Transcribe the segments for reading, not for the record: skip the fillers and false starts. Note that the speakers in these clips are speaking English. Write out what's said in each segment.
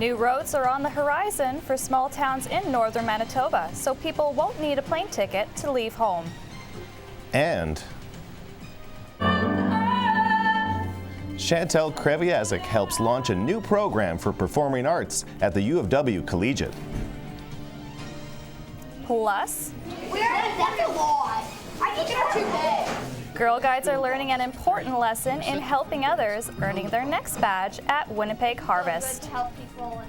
New roads are on the horizon for small towns in northern Manitoba, so people won't need a plane ticket to leave home. And Chantel Kreviazik helps launch a new program for performing arts at the U of W Collegiate. Plus, that's a lot. I think it's too big. Girl Guides are learning an important lesson in helping others, earning their next badge at Winnipeg Harvest. Help people.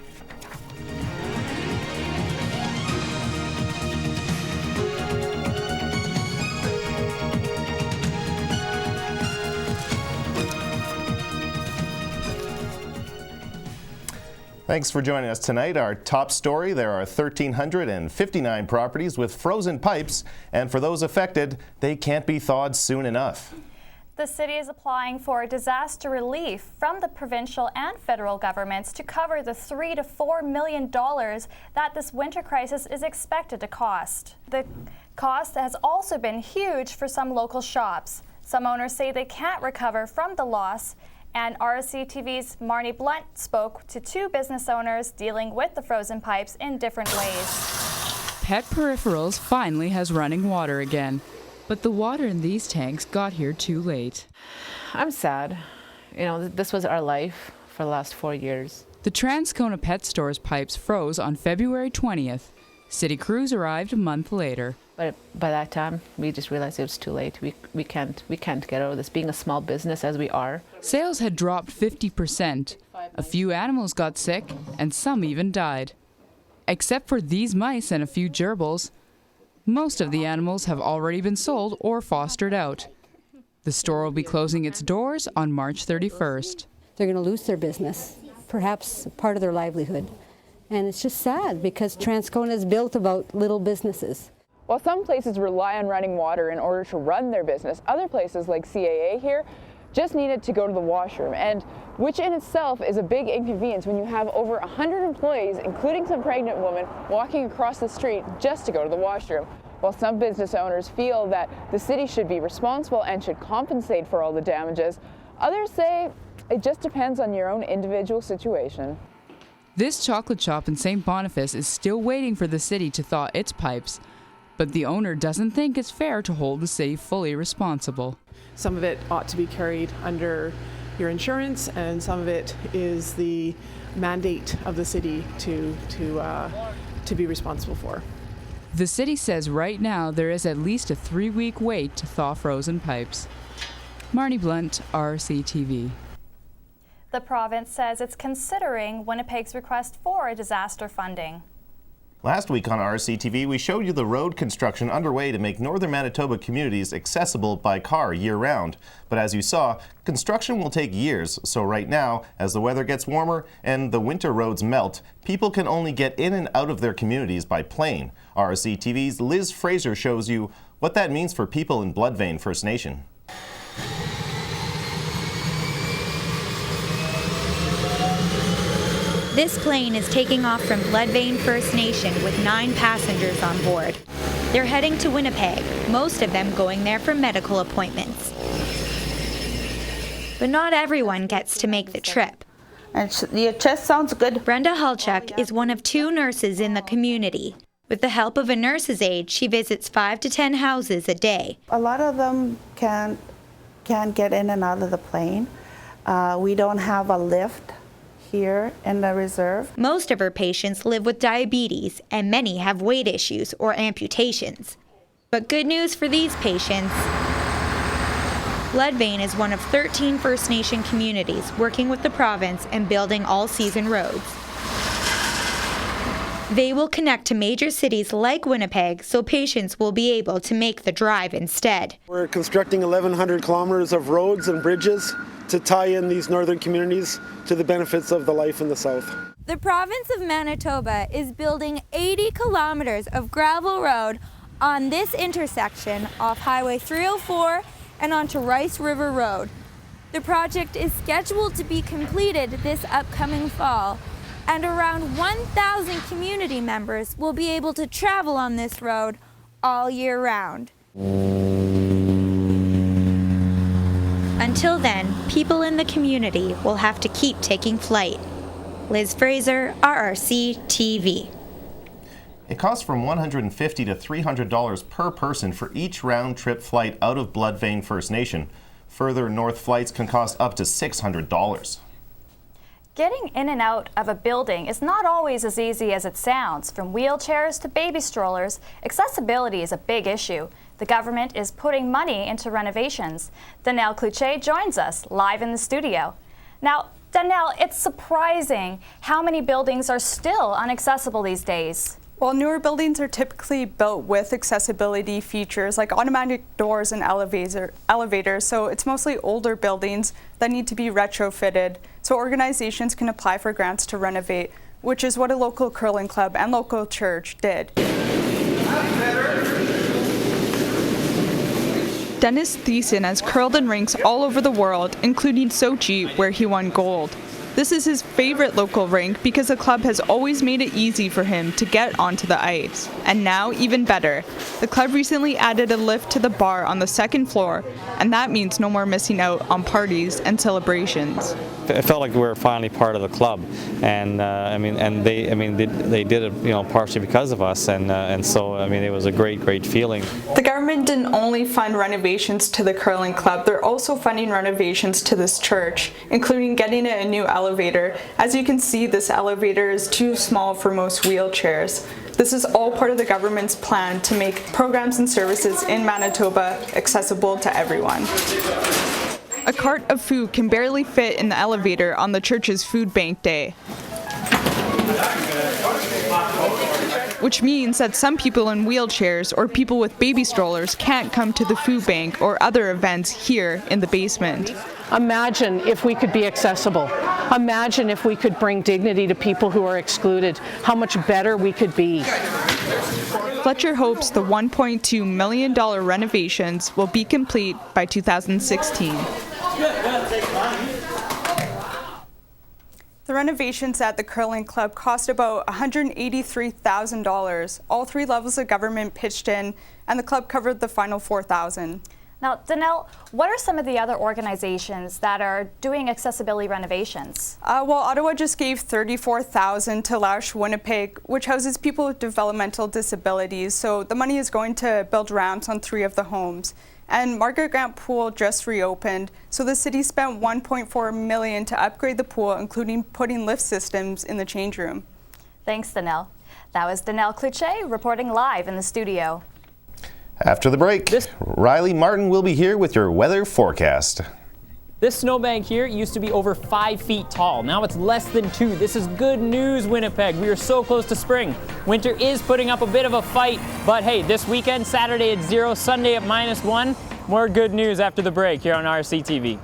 Thanks for joining us tonight. Our top story, there are 1,359 properties with frozen pipes, and for those affected, they can't be thawed soon enough. The city is applying for disaster relief from the provincial and federal governments to cover the $3 to $4 million that this winter crisis is expected to cost. The cost has also been huge for some local shops. Some owners say they can't recover from the loss, and RRC-TV's Marnie Blunt spoke to two business owners dealing with the frozen pipes in different ways. Pet Peripherals finally has running water again, but the water in these tanks got here too late. I'm sad. You know, this was our life for the last 4 years. The Transcona Pet Store's pipes froze on February 20th. City crews arrived a month later. But by that time, we just realized it was too late. We can't get out of this, being a small business as we are. Sales had dropped 50%. A few animals got sick, and some even died. Except for these mice and a few gerbils, most of the animals have already been sold or fostered out. The store will be closing its doors on March 31st. They're going to lose their business, perhaps part of their livelihood. And it's just sad because Transcona is built about little businesses. While some places rely on running water in order to run their business, other places like CAA here just needed to go to the washroom, and which in itself is a big inconvenience when you have over 100 employees, including some pregnant women, walking across the street just to go to the washroom. While some business owners feel that the city should be responsible and should compensate for all the damages, others say it just depends on your own individual situation. This chocolate shop in St. Boniface is still waiting for the city to thaw its pipes, but the owner doesn't think it's fair to hold the city fully responsible. Some of it ought to be carried under your insurance, and some of it is the mandate of the city to be responsible for. The city says right now there is at least a 3-week wait to thaw frozen pipes. Marnie Blunt, RRC-TV. The province says it's considering Winnipeg's request for disaster funding. Last week on RRC-TV, we showed you the road construction underway to make northern Manitoba communities accessible by car year-round. But as you saw, construction will take years, so right now, as the weather gets warmer and the winter roads melt, people can only get in and out of their communities by plane. RRC-TV's Liz Fraser shows you what that means for people in Bloodvein First Nation. This plane is taking off from Bloodvein First Nation with 9 passengers on board. They're heading to Winnipeg, most of them going there for medical appointments. But not everyone gets to make the trip. Your chest sounds good. Brenda Halchuk is one of 2 nurses in the community. With the help of a nurse's aide, she visits 5 to 10 houses a day. A lot of them can't get in and out of the plane. We don't have a lift here in the reserve. Most of her patients live with diabetes, and many have weight issues or amputations. But good news for these patients. Bloodvein is one of 13 First Nation communities working with the province and building all-season roads. They will connect to major cities like Winnipeg, so patients will be able to make the drive instead. We're constructing 1,100 kilometers of roads and bridges to tie in these northern communities to the benefits of the life in the south. The province of Manitoba is building 80 kilometers of gravel road on this intersection off Highway 304 and onto Rice River Road. The project is scheduled to be completed this upcoming fall, and around 1,000 community members will be able to travel on this road all year round. Until then, people in the community will have to keep taking flight. Liz Fraser, RRC-TV. It costs from $150 to $300 per person for each round-trip flight out of Bloodvein First Nation. Further north flights can cost up to $600. Getting in and out of a building is not always as easy as it sounds. From wheelchairs to baby strollers, accessibility is a big issue. The government is putting money into renovations. Danelle Cloutier joins us live in the studio. Now, Danelle, it's surprising how many buildings are still inaccessible these days. Well, newer buildings are typically built with accessibility features like automatic doors and elevators, so it's mostly older buildings that need to be retrofitted so organizations can apply for grants to renovate, which is what a local curling club and local church did. Dennis Thiessen has curled in rinks all over the world, including Sochi, where he won gold. This is his favorite local rink because the club has always made it easy for him to get onto the ice. And now, even better, the club recently added a lift to the bar on the second floor, and that means no more missing out on parties and celebrations. It felt like we were finally part of the club, and they did it, partially because of us, and so it was a great feeling. The government didn't only fund renovations to the curling club; they're also funding renovations to this church, including getting it a new elevator. As you can see, this elevator is too small for most wheelchairs. This is all part of the government's plan to make programs and services in Manitoba accessible to everyone. A cart of food can barely fit in the elevator on the church's food bank day, which means that some people in wheelchairs or people with baby strollers can't come to the food bank or other events here in the basement. Imagine if we could be accessible. Imagine if we could bring dignity to people who are excluded. How much better we could be. Fletcher hopes the $1.2 million renovations will be complete by 2016. The renovations at the curling club cost about $183,000. All three levels of government pitched in, and the club covered the final $4,000. Now, Danelle, what are some of the other organizations that are doing accessibility renovations? Well, Ottawa just gave $34,000 to L'Arche Winnipeg, which houses people with developmental disabilities. So the money is going to build ramps on 3 of the homes. And Margaret Grant Pool just reopened, so the city spent $1.4 million to upgrade the pool, including putting lift systems in the change room. Thanks, Danelle. That was Danelle Cloutier reporting live in the studio. After the break, Riley Martin will be here with your weather forecast. This snowbank here used to be over 5 feet tall. Now it's less than 2. This is good news, Winnipeg. We are so close to spring. Winter is putting up a bit of a fight, but hey, this weekend, Saturday at 0, Sunday at -1. More good news after the break here on RRC-TV.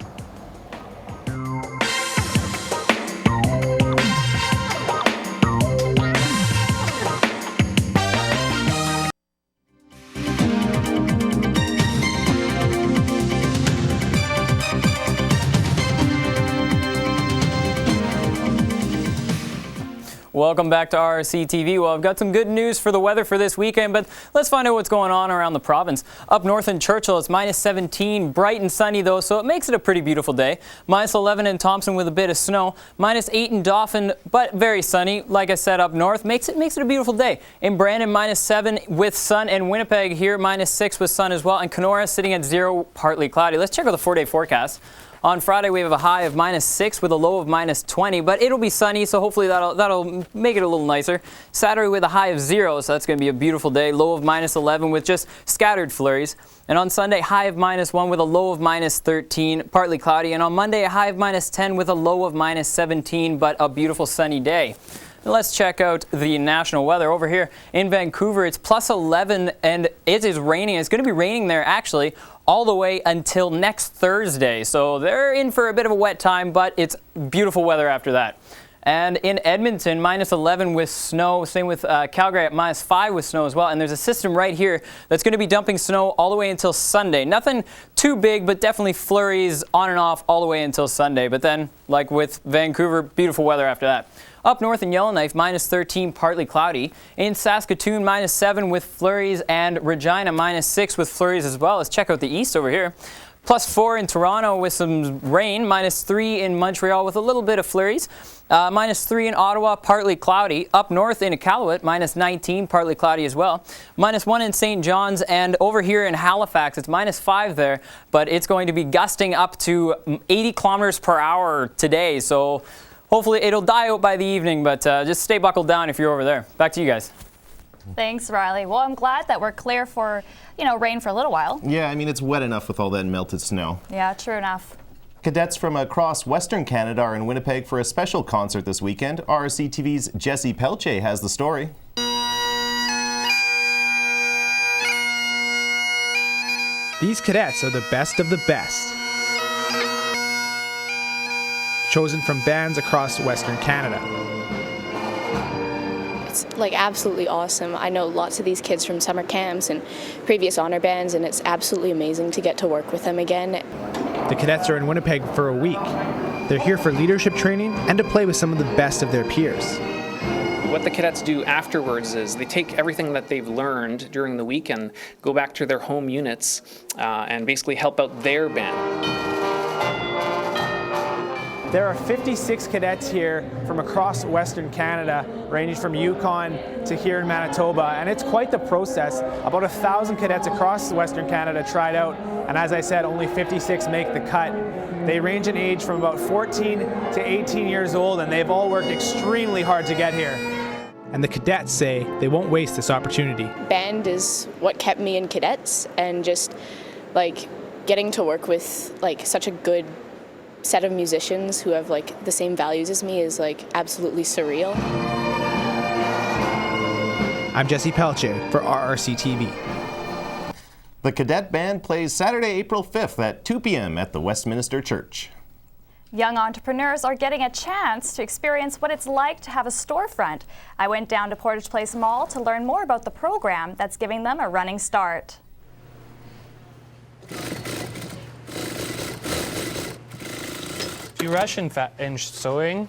Welcome back to RRC-TV. Well, I've got some good news for the weather for this weekend, but let's find out what's going on around the province. Up north in Churchill, it's -17, bright and sunny though, so it makes it a pretty beautiful day. -11 in Thompson with a bit of snow. -8 in Dauphin, but very sunny. Like I said, up north, makes it a beautiful day. In Brandon, -7 with sun, and Winnipeg here, -6 with sun as well. And Kenora sitting at 0, partly cloudy. Let's check out the 4-day forecast. On Friday, we have a high of -6 with a low of -20, but it'll be sunny, so hopefully that'll make it a little nicer. Saturday with a high of 0, so that's going to be a beautiful day. Low of -11 with just scattered flurries. And on Sunday, high of -1 with a low of -13, partly cloudy. And on Monday, a high of -10 with a low of -17, but a beautiful sunny day. Let's check out the national weather. Over here in Vancouver, it's +11 and it is raining. It's going to be raining there actually all the way until next Thursday. So they're in for a bit of a wet time, but it's beautiful weather after that. And in Edmonton, -11 with snow. Same with Calgary at -5 with snow as well. And there's a system right here that's going to be dumping snow all the way until Sunday. Nothing too big, but definitely flurries on and off all the way until Sunday. But then, like with Vancouver, beautiful weather after that. Up north in Yellowknife, -13, partly cloudy. In Saskatoon, -7 with flurries, and Regina, -6 with flurries as well. Let's check out the east over here. +4 in Toronto with some rain, -3 in Montreal with a little bit of flurries, -3 in Ottawa, partly cloudy. Up north in Iqaluit, -19, partly cloudy as well. -1 in St. John's, and over here in Halifax, it's -5 there, but it's going to be gusting up to 80 kilometers per hour today, so hopefully it'll die out by the evening, but just stay buckled down if you're over there. Back to you guys. Thanks, Riley. Well, I'm glad that we're clear for, rain for a little while. Yeah, I mean, it's wet enough with all that melted snow. Yeah, true enough. Cadets from across Western Canada are in Winnipeg for a special concert this weekend. RRC-TV's Jesse Pelche has the story. These cadets are the best of the best. Chosen from bands across Western Canada. It's absolutely awesome. I know lots of these kids from summer camps and previous honor bands, and it's absolutely amazing to get to work with them again. The cadets are in Winnipeg for a week. They're here for leadership training and to play with some of the best of their peers. What the cadets do afterwards is they take everything that they've learned during the week and go back to their home units and basically help out their band. There are 56 cadets here from across Western Canada, ranging from Yukon to here in Manitoba, and it's quite the process. About 1,000 cadets across Western Canada tried out, and as I said, only 56 make the cut. They range in age from about 14 to 18 years old, and they've all worked extremely hard to get here. And the cadets say they won't waste this opportunity. Band is what kept me in cadets, and just getting to work with such a good set of musicians who have the same values as me is absolutely surreal. I'm Jesse Pelche for RRC-TV. The Cadet Band plays Saturday, April 5th at 2 p.m. at the Westminster Church. Young entrepreneurs are getting a chance to experience what it's like to have a storefront. I went down to Portage Place Mall to learn more about the program that's giving them a running start. If you rush in sewing,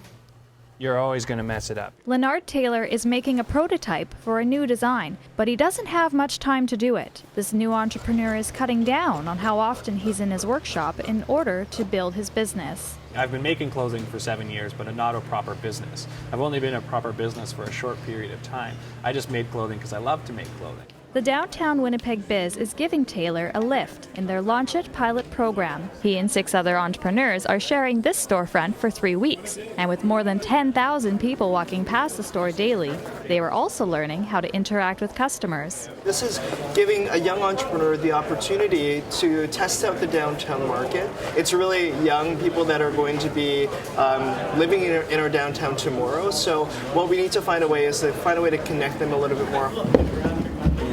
you're always going to mess it up. Leonard Taylor is making a prototype for a new design, but he doesn't have much time to do it. This new entrepreneur is cutting down on how often he's in his workshop in order to build his business. I've been making clothing for 7 years, but not a proper business. I've only been a proper business for a short period of time. I just made clothing because I love to make clothing. The downtown Winnipeg Biz is giving Taylor a lift in their Launch It pilot program. He and 6 other entrepreneurs are sharing this storefront for 3 weeks, and with more than 10,000 people walking past the store daily, they were also learning how to interact with customers. This is giving a young entrepreneur the opportunity to test out the downtown market. It's really young people that are going to be living in our downtown tomorrow, so what we need to find a way is to find a way to connect them a little bit more.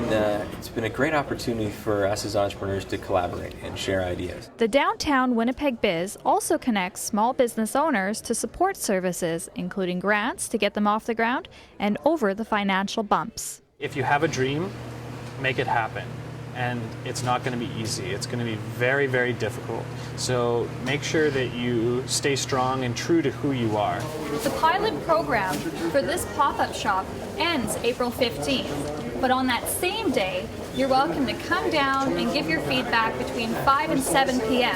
It's been a great opportunity for us as entrepreneurs to collaborate and share ideas. The downtown Winnipeg Biz also connects small business owners to support services, including grants to get them off the ground and over the financial bumps. If you have a dream, make it happen. And it's not going to be easy. It's going to be very, very difficult. So make sure that you stay strong and true to who you are. The pilot program for this pop-up shop ends April 15th. But on that same day, you're welcome to come down and give your feedback between 5 and 7 p.m.,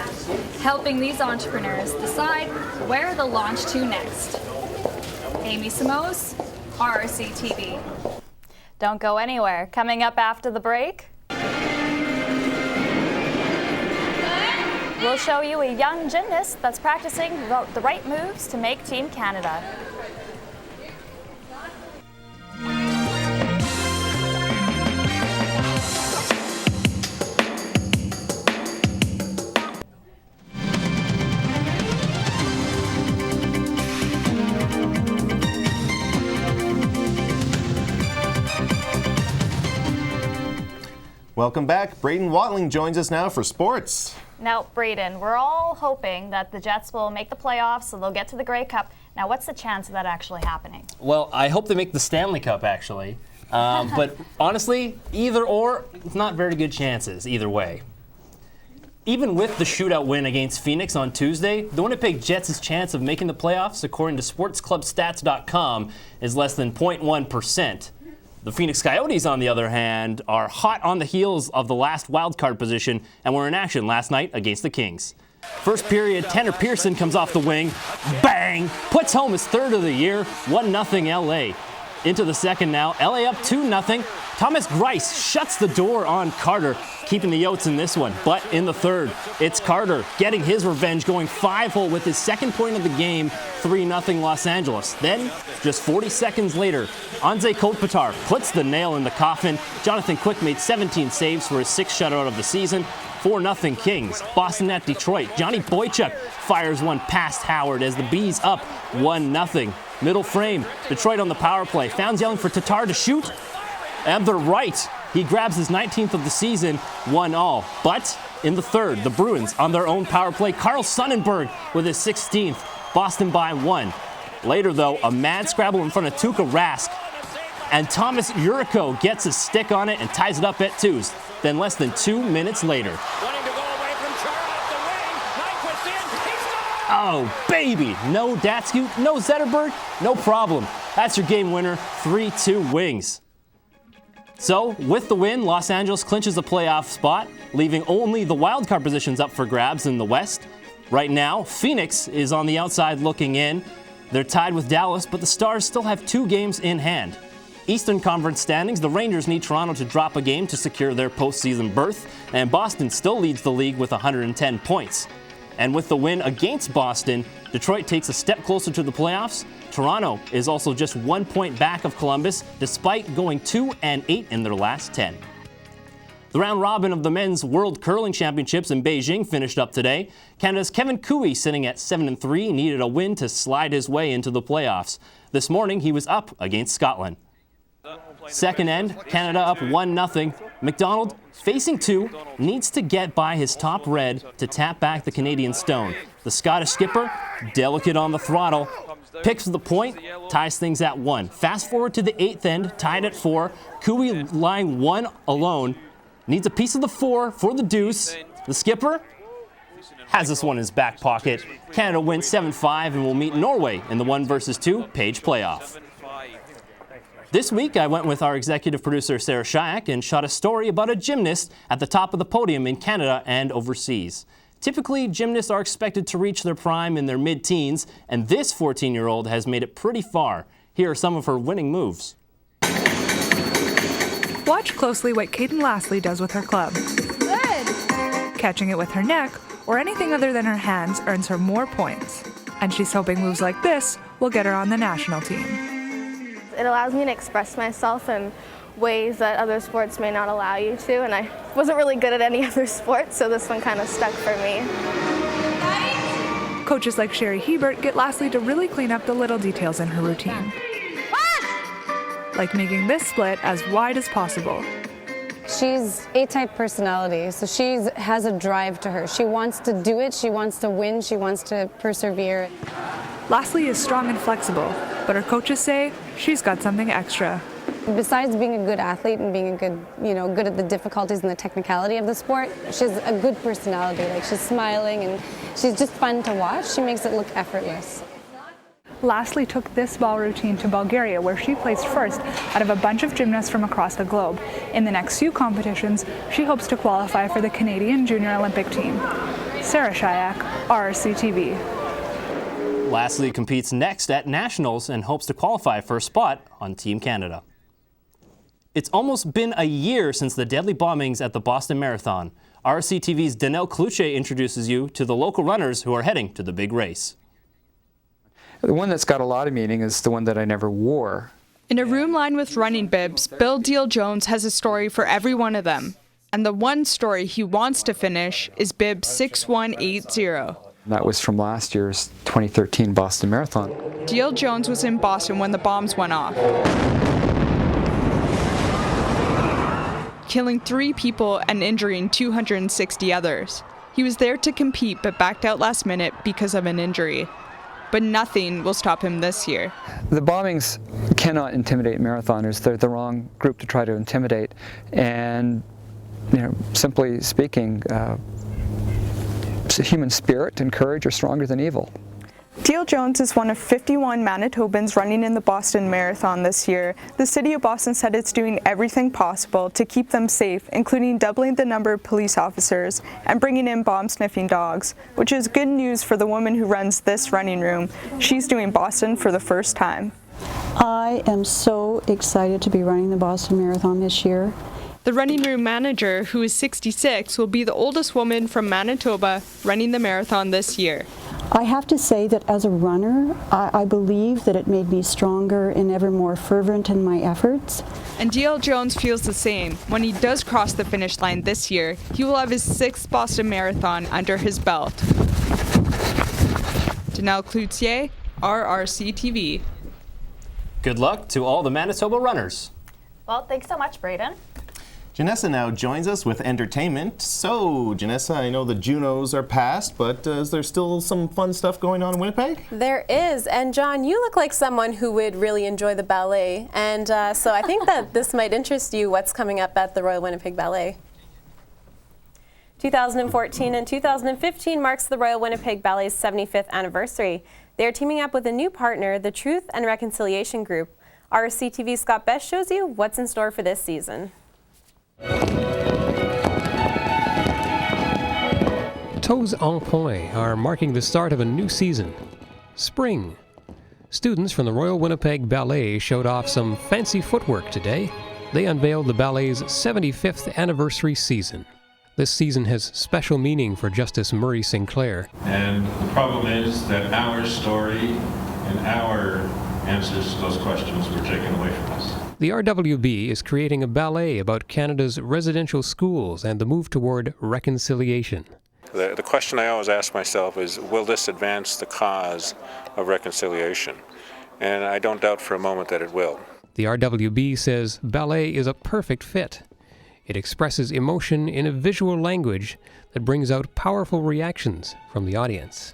helping these entrepreneurs decide where they'll launch to next. Amy Samos, RRC-TV. Don't go anywhere. Coming up after the break, we'll show you a young gymnast that's practicing the right moves to make Team Canada. Welcome back. Braden Watling joins us now for sports. Now, Braden, we're all hoping that the Jets will make the playoffs, so they'll get to the Grey Cup. Now, what's the chance of that actually happening? Well, I hope they make the Stanley Cup, actually. But honestly, either or, it's not very good chances either way. Even with the shootout win against Phoenix on Tuesday, the Winnipeg Jets' chance of making the playoffs, according to sportsclubstats.com, is less than 0.1%. The Phoenix Coyotes, on the other hand, are hot on the heels of the last wildcard position and were in action last night against the Kings. First period, Tanner Pearson comes off the wing, bang, puts home his third of the year, 1-0 LA. Into the second now, LA up 2-0. Thomas Greiss shuts the door on Carter, keeping the Yotes in this one. But in the third, it's Carter getting his revenge, going 5-hole with his second point of the game, 3-0 Los Angeles. Then, just 40 seconds later, Anze Kopitar puts the nail in the coffin. Jonathan Quick made 17 saves for his 6th shutout of the season. 4-0 Kings. Boston at Detroit. Johnny Boychuk fires one past Howard as the Bees up 1-0. Middle frame. Detroit on the power play. Founds yelling for Tatar to shoot. And they're right. He grabs his 19th of the season, 1-all. But in the third, the Bruins on their own power play. Carl Sonnenberg with his 16th. Boston by 1. Later, though, a mad scrabble in front of Tuukka Rask. And Thomas Yuriko gets a stick on it and ties it up at 2s. Then less than 2 minutes later. Oh, baby. No Datsky, no Zetterberg, no problem. That's your game winner, 3-2 Wings. So, with the win, Los Angeles clinches a playoff spot, leaving only the wildcard positions up for grabs in the West. Right now, Phoenix is on the outside looking in. They're tied with Dallas, but the Stars still have 2 games in hand. Eastern Conference standings, the Rangers need Toronto to drop a game to secure their postseason berth, and Boston still leads the league with 110 points. And with the win against Boston, Detroit takes a step closer to the playoffs. Toronto is also just 1 point back of Columbus, despite going 2-8 in their last 10. The round robin of the Men's World Curling Championships in Beijing finished up today. Canada's Kevin Cooey, sitting at 7-3, needed a win to slide his way into the playoffs. This morning, he was up against Scotland. Second end, Canada up 1-0. McDonald, facing 2, needs to get by his top red to tap back the Canadian stone. The Scottish skipper, delicate on the throttle, picks the point, ties things at 1. Fast forward to the 8th end, tied at 4. Cooey lying 1 alone, needs a piece of the 4 for the deuce. The skipper has this one in his back pocket. Canada wins 7-5 and will meet Norway in the 1-versus-2 Page playoff. This week, I went with our executive producer, Sarah Shayak, and shot a story about a gymnast at the top of the podium in Canada and overseas. Typically, gymnasts are expected to reach their prime in their mid-teens, and this 14-year-old has made it pretty far. Here are some of her winning moves. Watch closely what Kaden Lastly does with her club. Good. Catching it with her neck or anything other than her hands earns her more points. And she's hoping moves like this will get her on the national team. It allows me to express myself in ways that other sports may not allow you to, and I wasn't really good at any other sport, so this one kind of stuck for me. Coaches like Sherry Hebert get Lastly to really clean up the little details in her routine. Like making this split as wide as possible. She's A-type personality, so she has a drive to her. She wants to do it, she wants to win, she wants to persevere. Lastly is strong and flexible, but her coaches say she's got something extra. Besides being a good athlete and being a good, good at the difficulties and the technicality of the sport, she's a good personality. Like, she's smiling and she's just fun to watch. She makes it look effortless. Lastly took this ball routine to Bulgaria, where she placed first out of a bunch of gymnasts from across the globe. In the next few competitions, she hopes to qualify for the Canadian Junior Olympic team. Sarah Shayak, RRC-TV. Lastly competes next at Nationals and hopes to qualify for a spot on Team Canada. It's almost been a year since the deadly bombings at the Boston Marathon. RRC-TV's Danelle Cloutier introduces you to the local runners who are heading to the big race. The one that's got a lot of meaning is the one that I never wore. In a room lined with running bibs, Bill Deal Jones has a story for every one of them. And the one story he wants to finish is bib 6180. That was from last year's 2013 Boston Marathon. Deal Jones was in Boston when the bombs went off, killing 3 people and injuring 260 others. He was there to compete but backed out last minute because of an injury. But nothing will stop him this year. The bombings cannot intimidate marathoners. They're the wrong group to try to intimidate. And, simply speaking, human spirit and courage are stronger than evil. Teal Jones is one of 51 Manitobans running in the Boston Marathon this year. The City of Boston said it's doing everything possible to keep them safe, including doubling the number of police officers and bringing in bomb-sniffing dogs, which is good news for the woman who runs this running room. She's doing Boston for the first time. I am so excited to be running the Boston Marathon this year. The running room manager, who is 66, will be the oldest woman from Manitoba running the marathon this year. I have to say that as a runner, I believe that it made me stronger and ever more fervent in my efforts. And D.L. Jones feels the same. When he does cross the finish line this year, he will have his 6th Boston Marathon under his belt. Danelle Cloutier, RRC-TV. Good luck to all the Manitoba runners. Well, thanks so much, Braden. Janessa now joins us with entertainment. So, Janessa, I know the Junos are past, but is there still some fun stuff going on in Winnipeg? There is, and John, you look like someone who would really enjoy the ballet, and so I think that this might interest you, what's coming up at the Royal Winnipeg Ballet. 2014 and 2015 marks the Royal Winnipeg Ballet's 75th anniversary. They are teaming up with a new partner, the Truth and Reconciliation Group. RRC-TV's Scott Best shows you what's in store for this season. Toes en point are marking the start of a new season. Spring. Students from the Royal Winnipeg Ballet showed off some fancy footwork today. They unveiled the ballet's 75th anniversary season. This season has special meaning for Justice Murray Sinclair. And the problem is that our story and our answers to those questions were taken away from us. The RWB is creating a ballet about Canada's residential schools and the move toward reconciliation. The question I always ask myself is, will this advance the cause of reconciliation? And I don't doubt for a moment that it will. The RWB says ballet is a perfect fit. It expresses emotion in a visual language that brings out powerful reactions from the audience.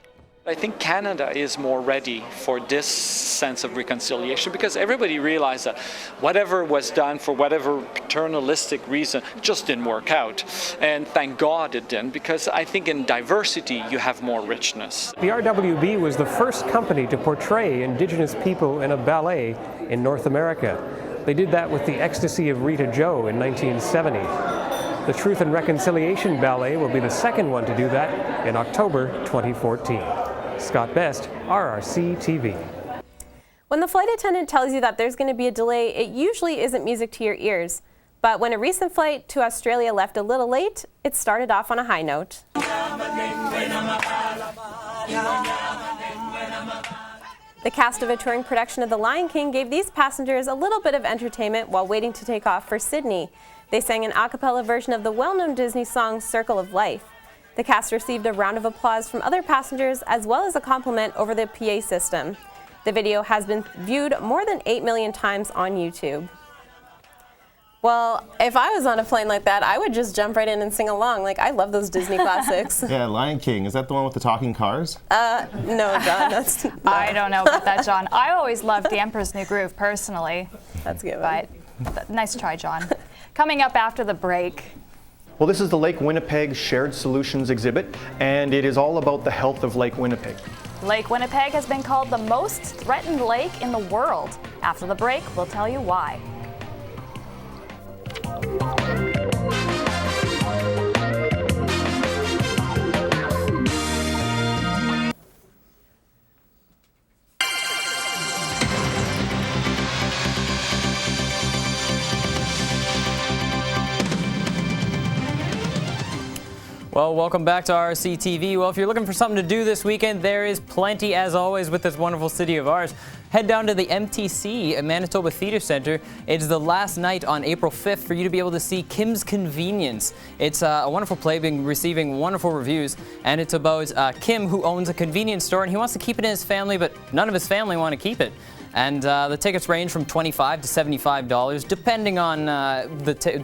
I think Canada is more ready for this sense of reconciliation because everybody realized that whatever was done for whatever paternalistic reason just didn't work out. And thank God it didn't, because I think in diversity you have more richness. The RWB was the first company to portray Indigenous people in a ballet in North America. They did that with The Ecstasy of Rita Joe in 1970. The Truth and Reconciliation Ballet will be the second one to do that in October 2014. Scott Best, RRC-TV. When the flight attendant tells you that there's going to be a delay, it usually isn't music to your ears. But when a recent flight to Australia left a little late, it started off on a high note. The cast of a touring production of The Lion King gave these passengers a little bit of entertainment while waiting to take off for Sydney. They sang an a cappella version of the well-known Disney song Circle of Life. The cast received a round of applause from other passengers as well as a compliment over the PA system. The video has been viewed more than 8 million times on YouTube. Well, if I was on a plane like that, I would just jump right in and sing along. Like, I love those Disney classics. Yeah, Lion King. Is that the one with the talking cars? No, John, that's not. I don't know about that, John. I always loved The Emperor's New Groove, personally. That's good. But nice try, John. Coming up after the break. Well, this is the Lake Winnipeg Shared Solutions exhibit, and it is all about the health of Lake Winnipeg. Lake Winnipeg has been called the most threatened lake in the world. After the break, we'll tell you why. Well, welcome back to RRC-TV. Well, if you're looking for something to do this weekend, there is plenty, as always, with this wonderful city of ours. Head down to the MTC at Manitoba Theatre Centre. It's the last night on April 5th for you to be able to see Kim's Convenience. It's a wonderful play, receiving wonderful reviews, and it's about Kim, who owns a convenience store, and he wants to keep it in his family, but none of his family want to keep it. And the tickets range from $25 to $75,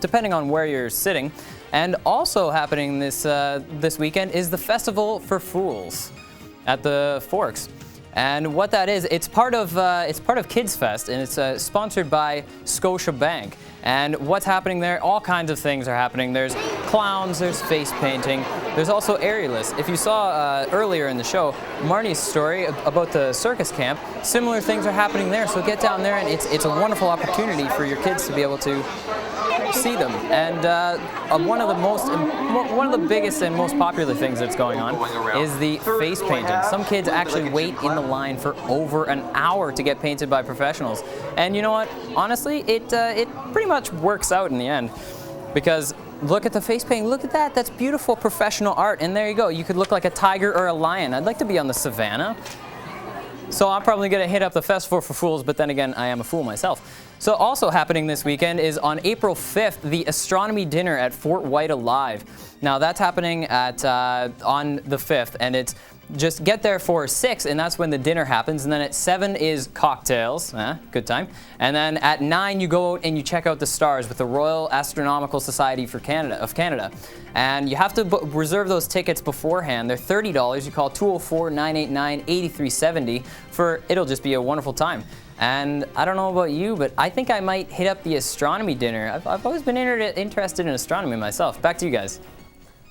depending on where you're sitting. And also happening this weekend is the Festival for Fools at the Forks. And what that is, it's part of Kids Fest, and it's sponsored by Scotiabank. And what's happening there? All kinds of things are happening. There's clowns, there's face painting, there's also aerialists. If you saw earlier in the show, Marnie's story about the circus camp, similar things are happening there, so get down there and it's a wonderful opportunity for your kids to be able to see them. And one of the biggest and most popular things that's going on is the face painting. Some kids actually wait in the line for over an hour to get painted by professionals. And you know what? Honestly, it pretty much works out in the end, because look at the face painting. Look at that. That's beautiful professional art. And there you go. You could look like a tiger or a lion. I'd like to be on the savannah. So I'm probably going to hit up the Festival for Fools, but then again, I am a fool myself. So also happening this weekend is on April 5th, the Astronomy Dinner at Fort White Alive. Now that's happening at on the 5th, and it's just get there for 6, and that's when the dinner happens. And then at 7 is cocktails, good time. And then at 9 you go out and you check out the stars with the Royal Astronomical Society of Canada. And you have to reserve those tickets beforehand. They're $30. You call 204-989-8370 it'll just be a wonderful time. And I don't know about you, but I think I might hit up the astronomy dinner. I've always been interested in astronomy myself. Back to you guys.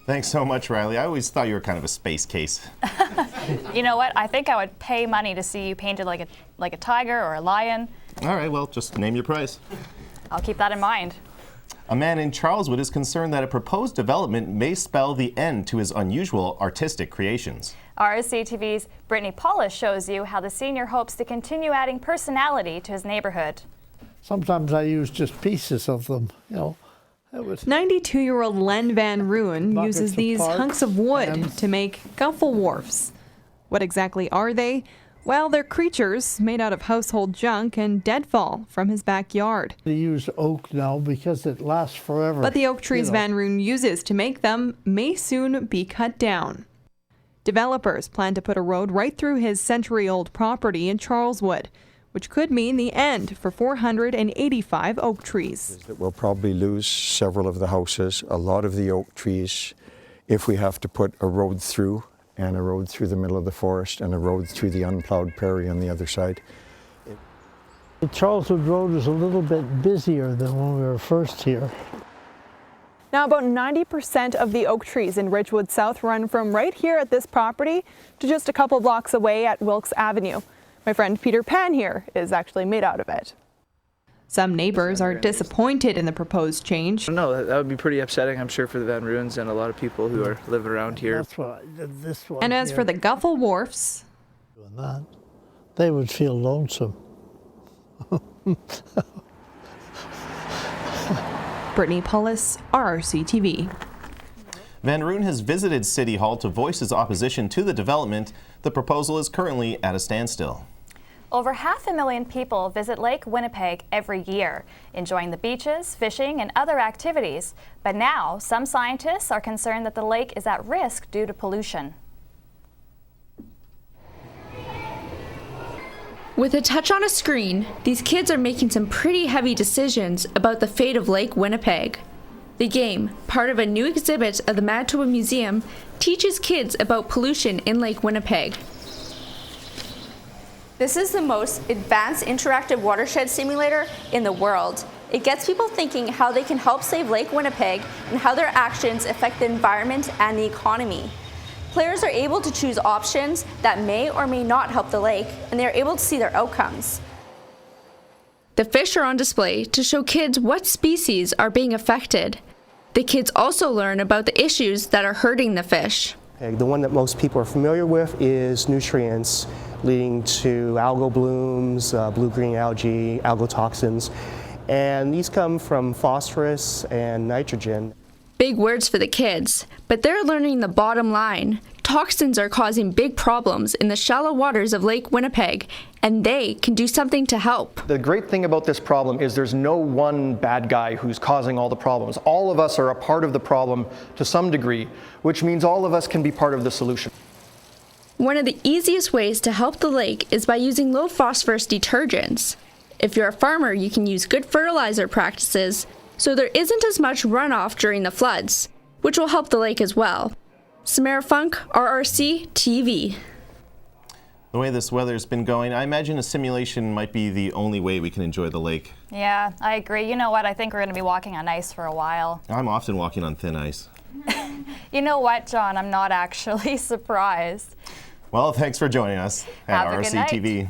Thanks so much, Riley. I always thought you were kind of a space case. You know what? I think I would pay money to see you painted like a tiger or a lion. All right, well, just name your price. I'll keep that in mind. A man in Charleswood is concerned that a proposed development may spell the end to his unusual artistic creations. RRC-TV's Brittany Paulus shows you how the senior hopes to continue adding personality to his neighborhood. Sometimes I use just pieces of them, you know. 92-year-old Len Van Ruin uses these hunks of wood to make guffel wharfs. What exactly are they? Well, they're creatures made out of household junk and deadfall from his backyard. They use oak now because it lasts forever. But the oak trees Van Ruin uses to make them may soon be cut down. Developers plan to put a road right through his century-old property in Charleswood, which could mean the end for 485 oak trees. We'll probably lose several of the houses, a lot of the oak trees, if we have to put a road through, and a road through the middle of the forest, and a road through the unplowed prairie on the other side. The Charleswood Road is a little bit busier than when we were first here. Now, about 90% of the oak trees in Ridgewood South run from right here at this property to just a couple blocks away at Wilkes Avenue. My friend Peter Pan here is actually made out of it. Some neighbors are disappointed in the proposed change. No, that would be pretty upsetting, I'm sure, for the Van Ruins and a lot of people who are living around here. That's what this one. And as for the guffel wharfs, they would feel lonesome. Brittany Paulus, RRC-TV. Van Ruin has visited City Hall to voice his opposition to the development. The proposal is currently at a standstill. Over 500,000 people visit Lake Winnipeg every year, enjoying the beaches, fishing, and other activities. But now, some scientists are concerned that the lake is at risk due to pollution. With a touch on a screen, these kids are making some pretty heavy decisions about the fate of Lake Winnipeg. The game, part of a new exhibit at the Manitoba Museum, teaches kids about pollution in Lake Winnipeg. This is the most advanced interactive watershed simulator in the world. It gets people thinking how they can help save Lake Winnipeg and how their actions affect the environment and the economy. Players are able to choose options that may or may not help the lake, and they are able to see their outcomes. The fish are on display to show kids what species are being affected. The kids also learn about the issues that are hurting the fish. The one that most people are familiar with is nutrients leading to algal blooms, blue-green algae, algotoxins, and these come from phosphorus and nitrogen. Big words for the kids, but they're learning the bottom line. Toxins are causing big problems in the shallow waters of Lake Winnipeg, and they can do something to help. The great thing about this problem is there's no one bad guy who's causing all the problems. All of us are a part of the problem to some degree, which means all of us can be part of the solution. One of the easiest ways to help the lake is by using low phosphorus detergents. If you're a farmer, you can use good fertilizer practices so there isn't as much runoff during the floods, which will help the lake as well. Samara Funk, RRC-TV. The way this weather's been going, I imagine a simulation might be the only way we can enjoy the lake. Yeah, I agree. You know what? I think we're going to be walking on ice for a while. I'm often walking on thin ice. You know what, John? I'm not actually surprised. Well, thanks for joining us at Have a good night. RRC-TV.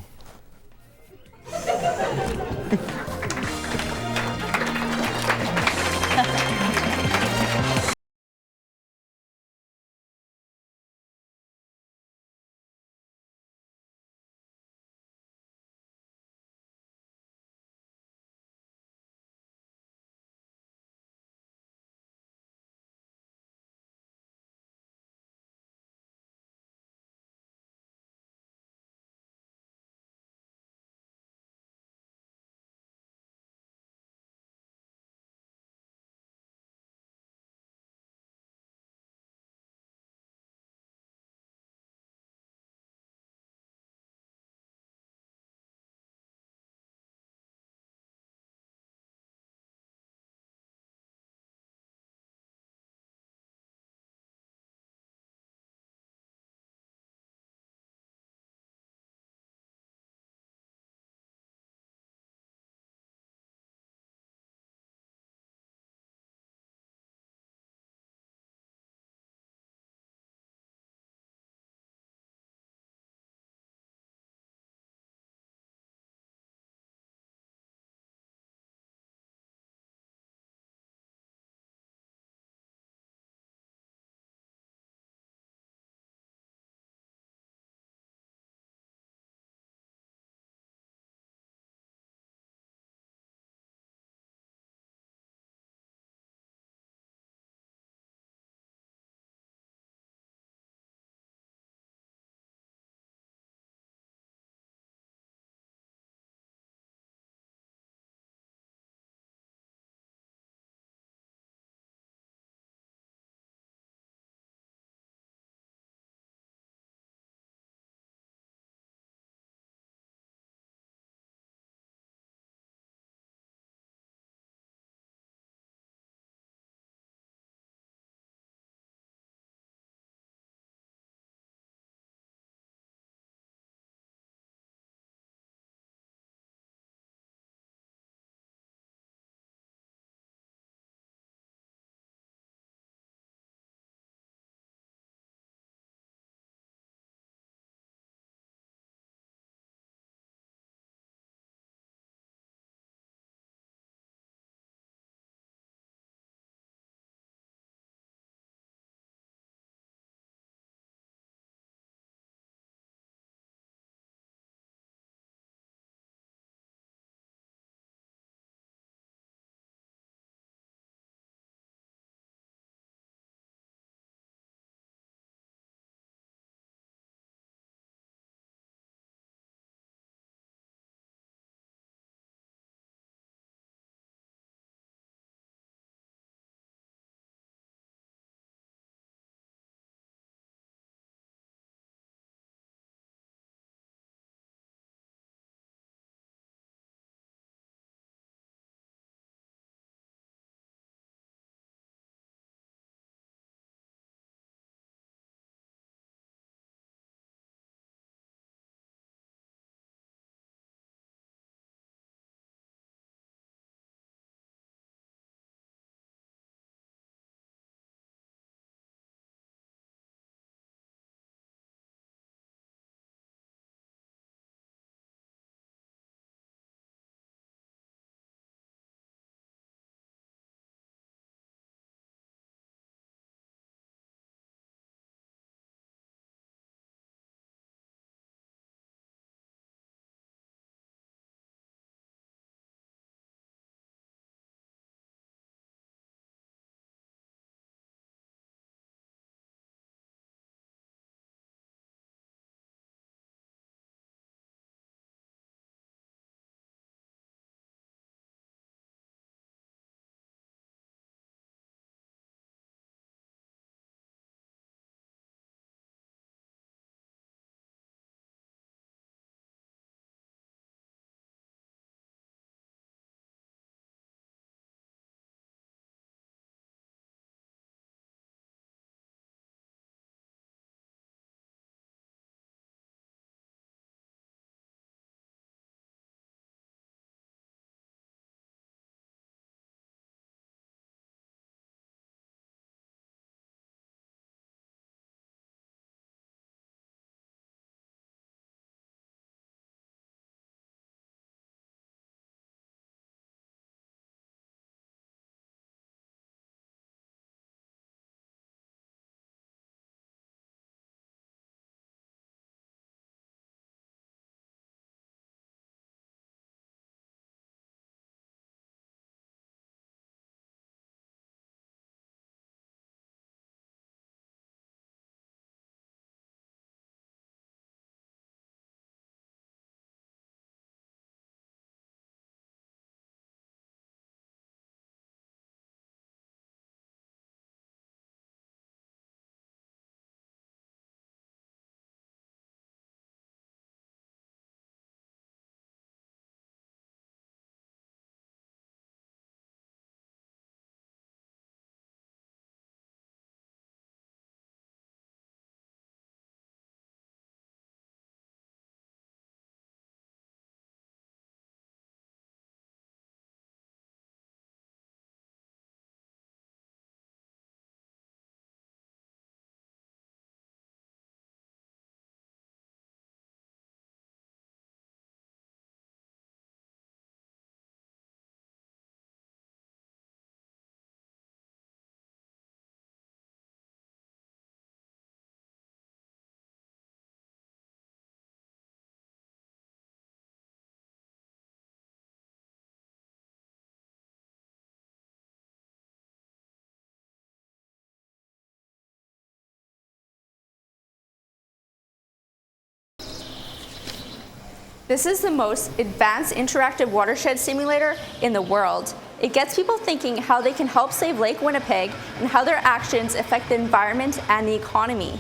This is the most advanced interactive watershed simulator in the world. It gets people thinking how they can help save Lake Winnipeg and how their actions affect the environment and the economy.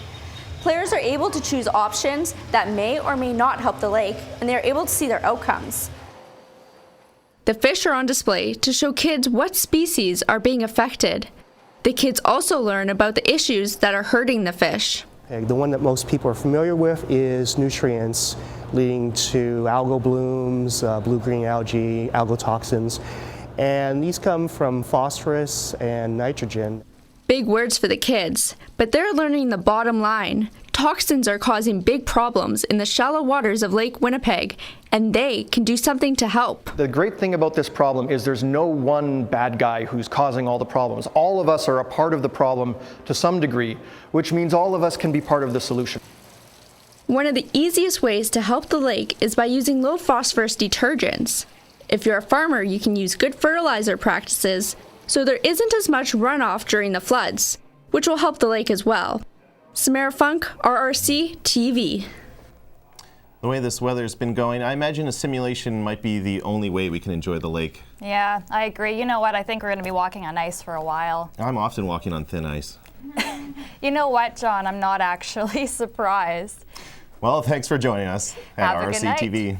Players are able to choose options that may or may not help the lake, and they are able to see their outcomes. The fish are on display to show kids what species are being affected. The kids also learn about the issues that are hurting the fish. The one that most people are familiar with is nutrients leading to algal blooms, blue-green algae, algotoxins, and these come from phosphorus and nitrogen. Big words for the kids, but they're learning the bottom line. Toxins are causing big problems in the shallow waters of Lake Winnipeg, and they can do something to help. The great thing about this problem is there's no one bad guy who's causing all the problems. All of us are a part of the problem to some degree, which means all of us can be part of the solution. One of the easiest ways to help the lake is by using low phosphorus detergents. If you're a farmer, you can use good fertilizer practices so there isn't as much runoff during the floods, which will help the lake as well. Samara Funk, RRC-TV. The way this weather's been going, I imagine a simulation might be the only way we can enjoy the lake. Yeah, I agree. You know what? I think we're going to be walking on ice for a while. I'm often walking on thin ice. You know what, John? I'm not actually surprised. Well, thanks for joining us at Have a good night. RRC-TV.